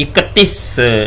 31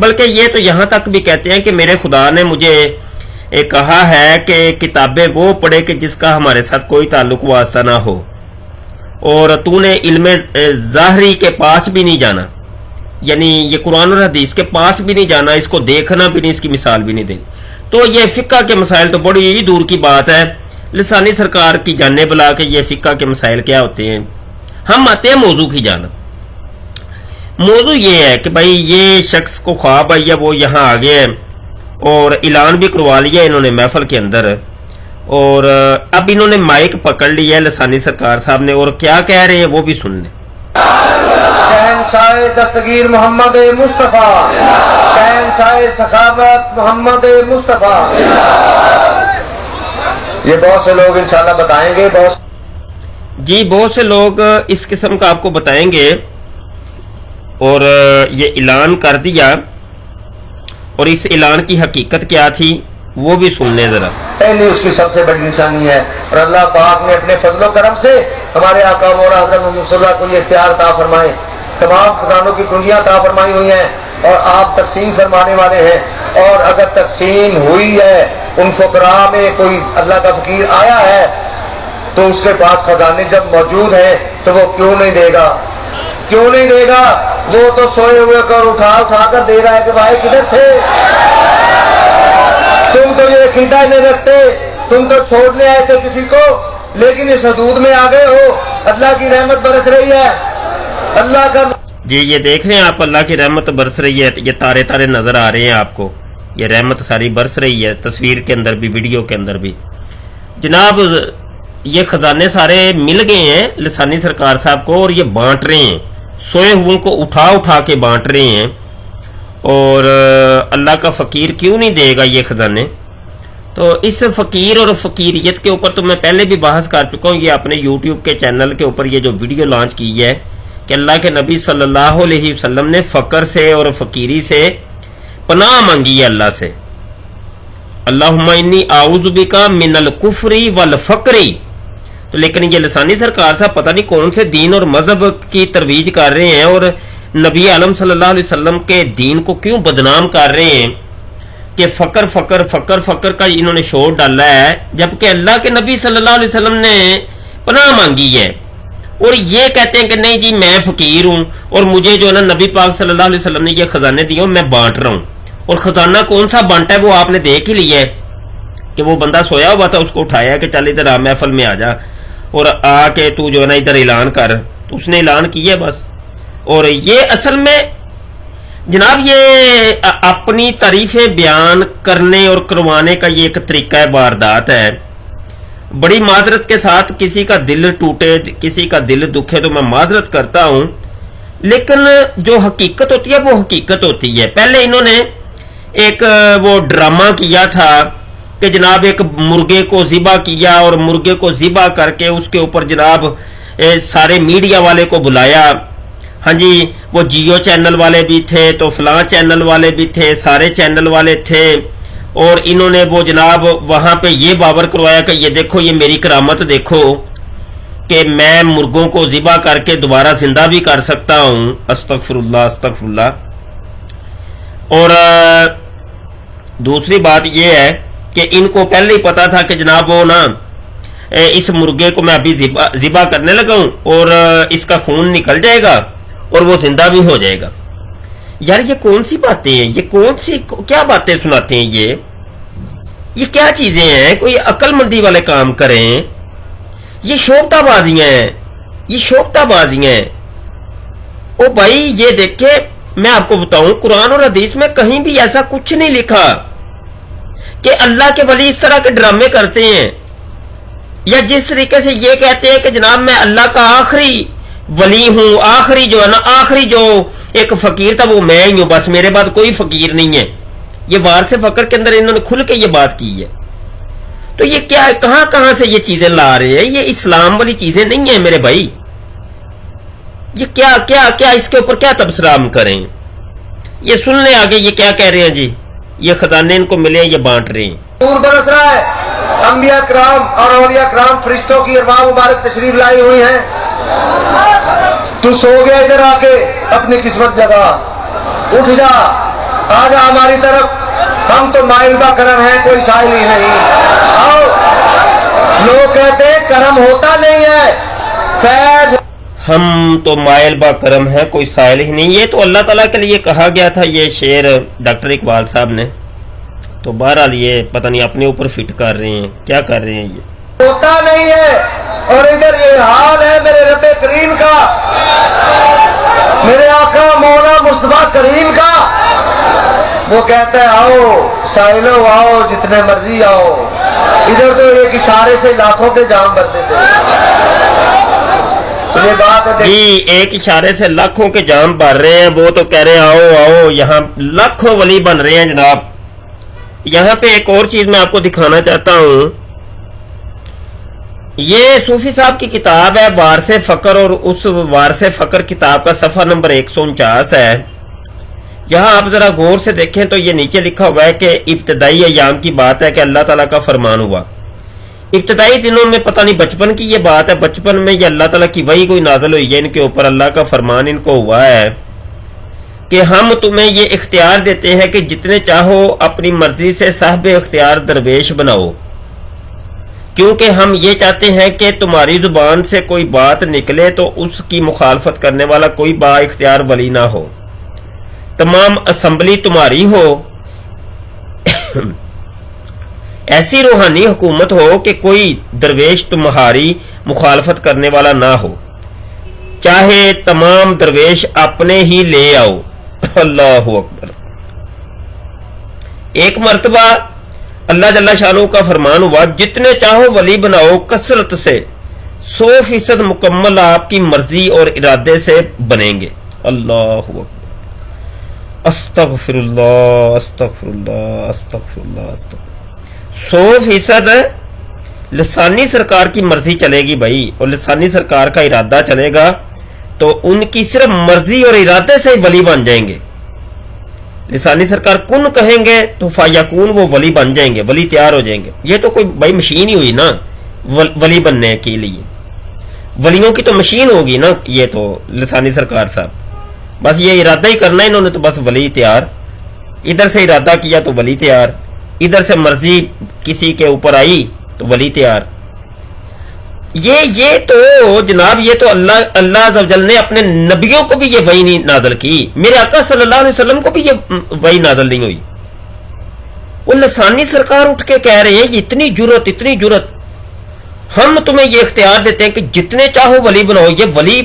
بلکہ یہ تو یہاں تک بھی کہتے ہیں کہ میرے خدا نے مجھے کہا ہے کہ کتابیں وہ پڑھے کہ جس کا ہمارے ساتھ کوئی تعلق واسطہ نہ ہو، اور تو نے علم ظاہری کے پاس بھی نہیں جانا، یعنی یہ قرآن اور حدیث کے پاس بھی نہیں جانا، اس کو دیکھنا بھی نہیں، اس کی مثال بھی نہیں دینی۔ تو یہ فقہ کے مسائل تو بڑی ہی دور کی بات ہے، لسانی سرکار کی جانے بلا کے یہ فقہ کے مسائل کیا ہوتے ہیں۔ ہم آتے ہیں موضوع کی جانب۔ موضوع یہ ہے کہ بھائی یہ شخص کو خواب آئی ہے، وہ یہاں آ گیا ہے اور اعلان بھی کروا لیا انہوں نے محفل کے اندر، اور اب انہوں نے مائک پکڑ لیا ہے لسانی سرکار صاحب نے، اور کیا کہہ رہے ہیں وہ بھی سن لیں۔ شہنشاہ دستگیر محمد مصطفیٰ، شہنشاہ سخاوت محمد مصطفیٰ، یہ بہت سے لوگ انشاءاللہ بتائیں گے، بہت سے لوگ اس قسم کا آپ کو بتائیں گے، اور یہ اعلان کر دیا، اور اس اعلان کی حقیقت کیا تھی وہ بھی سن لیں ذرا۔ پہلی اس کی سب سے بڑی نشانی ہے، اور اللہ پاک نے اپنے فضل و کرم سے ہمارے آقا مولا حضرت محمد صلی اللہ علیہ وسلم کو یہ اختیار عطا فرمائے، تمام خزانوں کی کنجیاں عطا فرمائی ہوئی ہیں، اور آپ تقسیم فرمانے والے ہیں، اور اگر تقسیم ہوئی ہے ان فقراء میں کوئی اللہ کا فقیر آیا ہے تو اس کے پاس خزانے جب موجود ہیں تو وہ کیوں نہیں دے گا؟ کیوں نہیں دے گا؟ وہ تو سوئے ہوئے کر اٹھا کر دے رہا ہے کہ بھائی کدھر تھے تم؟ تو یہ عقیدہ نہیں رکھتے، تم تو چھوڑنے آئے تھے کسی کو، لیکن اس حدود میں آ گئے ہو۔ اللہ کی رحمت برس رہی ہے، اللہ کا یہ دیکھ رہے ہیں آپ، اللہ کی رحمت برس رہی ہے، یہ تارے تارے نظر آ رہے ہیں آپ کو، یہ رحمت ساری برس رہی ہے، تصویر کے اندر بھی، ویڈیو کے اندر بھی۔ جناب یہ خزانے سارے مل گئے ہیں لسانی سرکار صاحب کو، اور یہ بانٹ رہے ہیں، سوئے ہوئے کو اٹھا کے بانٹ رہے ہیں، اور اللہ کا فقیر کیوں نہیں دے گا یہ خزانے؟ تو اس فقیر اور فقیریت کے اوپر تو میں پہلے بھی بحث کر چکا ہوں، یہ اپنے یوٹیوب کے چینل کے اوپر یہ جو ویڈیو لانچ کی ہے کہ اللہ کے نبی صلی اللہ علیہ وسلم نے فقر سے اور فقیری سے پناہ مانگی ہے اللہ سے، اللہم انی اعوذ بک من الکفر والفقر۔ تو لیکن یہ لسانی سرکار صاحب پتہ نہیں کون سے دین اور مذہب کی ترویج کر رہے ہیں، اور نبی عالم صلی اللہ علیہ وسلم کے دین کو کیوں بدنام کر رہے ہیں کہ فقر فقر فقر فقر کا انہوں نے شور ڈالا ہے، جبکہ اللہ کے نبی صلی اللہ علیہ وسلم نے پناہ مانگی ہے، اور یہ کہتے ہیں کہ نہیں جی میں فقیر ہوں، اور مجھے جو ہے نا نبی پاک صلی اللہ علیہ وسلم نے یہ خزانے دیے اور میں بانٹ رہا ہوں۔ اور خزانہ کون سا بانٹا ہے وہ آپ نے دیکھ ہی لیا ہے کہ وہ بندہ سویا ہوا تھا، اس کو اٹھایا کہ چل ادھر آ محفل میں آ جا، اور آ کے تو جو ہے نا ادھر اعلان کر، تو اس نے اعلان کیا بس۔ اور یہ اصل میں جناب یہ اپنی تعریفیں بیان کرنے اور کروانے کا یہ ایک طریقہ ہے، واردات ہے۔ بڑی معذرت کے ساتھ کسی کا دل ٹوٹے، کسی کا دل دکھے تو میں معذرت کرتا ہوں، لیکن جو حقیقت ہوتی ہے وہ حقیقت ہوتی ہے۔ پہلے انہوں نے ایک وہ ڈرامہ کیا تھا کہ جناب ایک مرغے کو ذبح کیا، اور مرغے کو ذبح کر کے اس کے اوپر جناب سارے میڈیا والے کو بلایا، ہاں جی وہ جیو چینل والے بھی تھے، تو فلاں چینل والے بھی تھے، سارے چینل والے تھے، اور انہوں نے وہ جناب وہاں پہ یہ باور کروایا کہ یہ دیکھو یہ میری کرامت دیکھو کہ میں مرغوں کو ذبح کر کے دوبارہ زندہ بھی کر سکتا ہوں، استغفر اللہ استغفر اللہ۔ اور دوسری بات یہ ہے کہ ان کو پہلے ہی پتا تھا کہ جناب وہ نا اس مرغے کو میں ابھی ذبح کرنے لگا ہوں اور اس کا خون نکل جائے گا اور وہ زندہ بھی ہو جائے گا۔ یار یہ کون سی باتیں ہیں، یہ کون سی کیا باتیں سناتے ہیں، یہ کیا چیزیں ہیں؟ کوئی عقل مندی والے کام کریں، یہ شوفتہ بازیاں ہیں، یہ شوفتہ بازیاں ہیں۔ او بھائی یہ دیکھیں میں آپ کو بتاؤں، قرآن اور حدیث میں کہیں بھی ایسا کچھ نہیں لکھا کہ اللہ کے ولی اس طرح کے ڈرامے کرتے ہیں، یا جس طریقے سے یہ کہتے ہیں کہ جناب میں اللہ کا آخری ولی ہوں، آخری جو ہے نا، آخری جو ایک فقیر تھا وہ میں ہی ہوں، بس میرے بعد کوئی فقیر نہیں ہے۔ یہ وار سے فقر کے اندر انہوں نے کھل کے یہ بات کی ہے۔ تو یہ کیا کہاں سے یہ چیزیں لا رہے ہیں؟ یہ اسلام والی چیزیں نہیں ہیں میرے بھائی۔ یہ کیا اس کے اوپر کیا تبصرہ ہم کریں؟ یہ سن لیں آگے یہ کیا کہہ رہے ہیں جی، یہ خزانے ان کو ملے ہیں، یہ بانٹ رہے ہیں۔ نور برس رہا ہے، انبیاء کرام اور اولیاء کرام فرشتوں کی ارواح مبارک تشریف لائی ہوئی ہیں۔ تو سو گیا ادھر آ کے اپنی قسمت جگہ، اٹھ جا، آ جا ہماری طرف، ہم تو مائل با کرم ہیں، کوئی سائل ہی نہیں. آؤ. لوگ کہتے ہیں کرم ہوتا نہیں ہے، فیض ہم تو مائل با کرم ہے، کوئی سائل ہی نہیں. یہ تو اللہ تعالیٰ کے لیے کہا گیا تھا یہ شعر ڈاکٹر اقبال صاحب نے. تو بہرحال یہ پتہ نہیں اپنے اوپر فٹ کر رہے ہیں، کیا کر رہے ہیں یہ ہوتا نہیں ہے. اور ادھر یہ حال ہے میرے رب کریم کا، میرے آقا مولا مصطفیٰ کریم کا. وہ کہتا ہے آؤ سائلو آؤ جتنے مرضی آؤ. ادھر تو ایک اشارے سے لاکھوں کے جام بنتے تھے. یہ بات ہے جی، ایک اشارے سے لاکھوں کے جام بھر رہے ہیں. وہ تو کہہ رہے ہیں آؤ آؤ، یہاں لاکھوں ولی بن رہے ہیں جناب. یہاں پہ ایک اور چیز میں آپ کو دکھانا چاہتا ہوں. یہ صوفی صاحب کی کتاب ہے وارث فقر، اور اس وارث فقر کتاب کا صفحہ نمبر 149 ہے. یہاں آپ ذرا غور سے دیکھیں تو یہ نیچے لکھا ہوا ہے کہ ابتدائی ایام کی بات ہے کہ اللہ تعالیٰ کا فرمان ہوا. ابتدائی دنوں میں پتہ نہیں بچپن کی یہ بات ہے، بچپن میں یہ اللہ تعالیٰ کی وحی کوئی نازل ہوئی ہے ان کے اوپر، اللہ کا فرمان ان کو ہوا ہے کہ ہم تمہیں یہ اختیار دیتے ہیں کہ جتنے چاہو اپنی مرضی سے صاحب اختیار درویش بناؤ، کیونکہ ہم یہ چاہتے ہیں کہ تمہاری زبان سے کوئی بات نکلے تو اس کی مخالفت کرنے والا کوئی با اختیار ولی نہ ہو، تمام اسمبلی تمہاری ہو، ایسی روحانی حکومت ہو کہ کوئی درویش تمہاری مخالفت کرنے والا نہ ہو، چاہے تمام درویش اپنے ہی لے آؤ. اللہ اکبر. ایک مرتبہ اللہ جل شانہ کا فرمان ہوا جتنے چاہو ولی بناؤ کثرت سے، 100% مکمل آپ کی مرضی اور ارادے سے بنیں گے. اللہ اکبر. استغفر اللہ استغفر اللہ استغفر اللہ استغفر. 100% لسانی سرکار کی مرضی چلے گی بھائی، اور لسانی سرکار کا ارادہ چلے گا تو ان کی صرف مرضی اور ارادے سے ولی بن جائیں گے. لسانی سرکار کن کہیں گے تو فیکون، وہ ولی بن جائیں گے، ولی تیار ہو جائیں گے. یہ تو کوئی بھائی مشین ہی ہوئی نا ولی بننے کے لیے، ولیوں کی تو مشین ہوگی نا. یہ تو لسانی سرکار صاحب بس یہ ارادہ ہی کرنا ہے انہوں نے تو بس ولی تیار. ادھر سے ارادہ کیا تو ولی تیار، ادھر سے مرضی کسی کے اوپر آئی تو ولی تیار. یہ تو جناب یہ تو اللہ عز و جل نے اپنے نبیوں کو بھی یہ وحی نہیں نازل کی، میرے آقا صلی اللہ علیہ وسلم کو بھی یہ وحی نازل نہیں ہوئی. وہ لسانی سرکار اٹھ کے کہہ رہے ہیں یہ اتنی جرت، اتنی جرت، ہم تمہیں یہ اختیار دیتے ہیں کہ جتنے چاہو ولی بناؤ. یہ ولی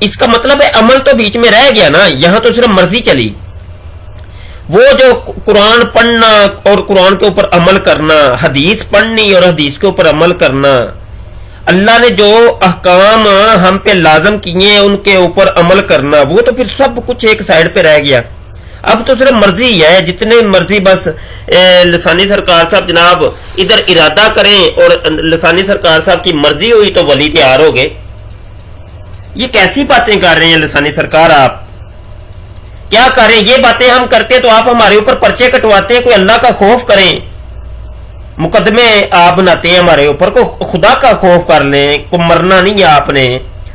اس کا مطلب ہے عمل تو بیچ میں رہ گیا نا، یہاں تو صرف مرضی چلی. وہ جو قرآن پڑھنا اور قرآن کے اوپر عمل کرنا، حدیث پڑھنی اور حدیث کے اوپر عمل کرنا، اللہ نے جو احکام ہم پہ لازم کیے ہیں ان کے اوپر عمل کرنا، وہ تو پھر سب کچھ ایک سائیڈ پہ رہ گیا. اب تو صرف مرضی ہے، جتنے مرضی بس لسانی سرکار صاحب جناب ادھر ارادہ کریں اور لسانی سرکار صاحب کی مرضی ہوئی تو ولی تیار ہو گئے. یہ کیسی باتیں کر رہے ہیں لسانی سرکار؟ آپ کیا کر رہے ہیں؟ یہ باتیں ہم کرتے تو آپ ہمارے اوپر پرچے کٹواتے ہیں. کوئی اللہ کا خوف کریں، مقدمے آپ بناتے ہیں ہمارے اوپر، کو خدا کا خوف کر لیں. کو مرنا نہیں ہے آپ نے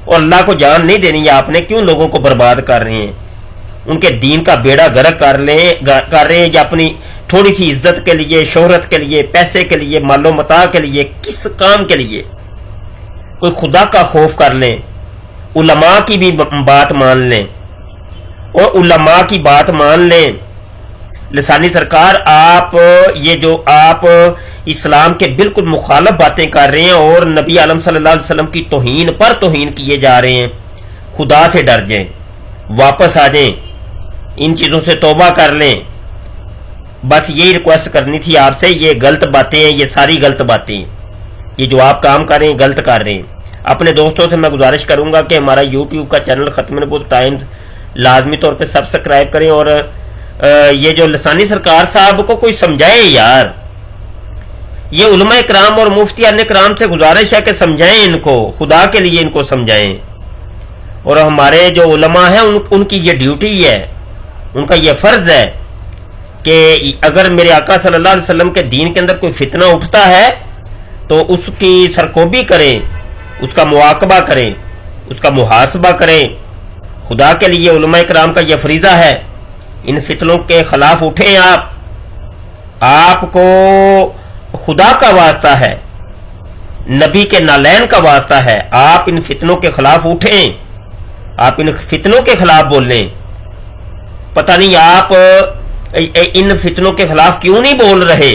اور اللہ کو جان نہیں دینی ہے آپ نے، کیوں لوگوں کو برباد کر رہے ہیں؟ ان کے دین کا بیڑا غرق کر رہے ہیں، یا اپنی تھوڑی سی عزت کے لیے، شہرت کے لیے، پیسے کے لیے، مال و متاع کے لیے، کس کام کے لیے؟ کوئی خدا کا خوف کر لیں، علماء کی بھی بات مان لیں، اور علماء کی بات مان لیں. لسانی سرکار آپ یہ جو آپ اسلام کے بالکل مخالف باتیں کر رہے ہیں اور نبی عالم صلی اللہ علیہ وسلم کی توہین پر توہین کیے جا رہے ہیں. خدا سے ڈر جائیں، واپس آ جائیں، ان چیزوں سے توبہ کر لیں. بس یہی ریکویسٹ کرنی تھی آپ سے. یہ غلط باتیں ہیں، یہ ساری غلط باتیں ہیں. یہ جو آپ کام کر رہے ہیں غلط کر رہے ہیں. اپنے دوستوں سے میں گزارش کروں گا کہ ہمارا یوٹیوب کا چینل ختم نبوت ٹائمز لازمی طور پہ سبسکرائب کریں، اور یہ جو لسانی سرکار صاحب کو کوئی سمجھائے یار. یہ علماء اکرام اور مفتیان اکرام سے گزارش ہے کہ سمجھائیں ان کو، خدا کے لیے ان کو سمجھائیں. اور ہمارے جو علماء ہیں ان کی یہ ڈیوٹی ہے، ان کا یہ فرض ہے کہ اگر میرے آقا صلی اللہ علیہ وسلم کے دین کے اندر کوئی فتنہ اٹھتا ہے تو اس کی سرکوبی کریں، اس کا مواقبہ کریں، اس کا محاسبہ کریں. خدا کے لیے علماء کرام کا یہ فریضہ ہے ان فتنوں کے خلاف اٹھیں آپ کو خدا کا واسطہ ہے، نبی کے نالین کا واسطہ ہے، آپ ان فتنوں کے خلاف اٹھیں، آپ ان فتنوں کے خلاف بولیں۔ پتہ نہیں آپ ان فتنوں کے خلاف کیوں نہیں بول رہے؟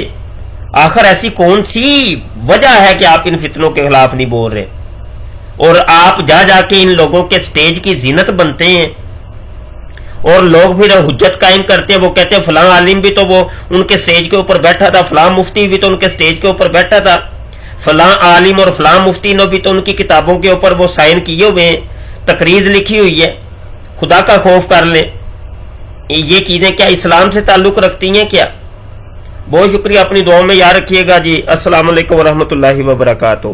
آخر ایسی کون سی وجہ ہے کہ آپ ان فتنوں کے خلاف نہیں بول رہے؟ اور آپ جا کے ان لوگوں کے سٹیج کی زینت بنتے ہیں، اور لوگ پھر حجت قائم کرتے ہیں، وہ کہتے ہیں فلاں عالم بھی تو وہ ان کے سٹیج کے اوپر بیٹھا تھا، فلاں مفتی بھی تو ان کے سٹیج کے اوپر بیٹھا تھا، فلاں عالم اور فلاں مفتی نے بھی تو ان کی کتابوں کے اوپر وہ سائن کیے ہوئے ہیں، تقریر لکھی ہوئی ہے۔ خدا کا خوف کر لیں۔ یہ چیزیں کیا اسلام سے تعلق رکھتی ہیں کیا؟ بہت شکریہ، اپنی دعاؤں میں یاد رکھیے گا جی۔ السلام علیکم ورحمۃ اللہ وبرکاتہ۔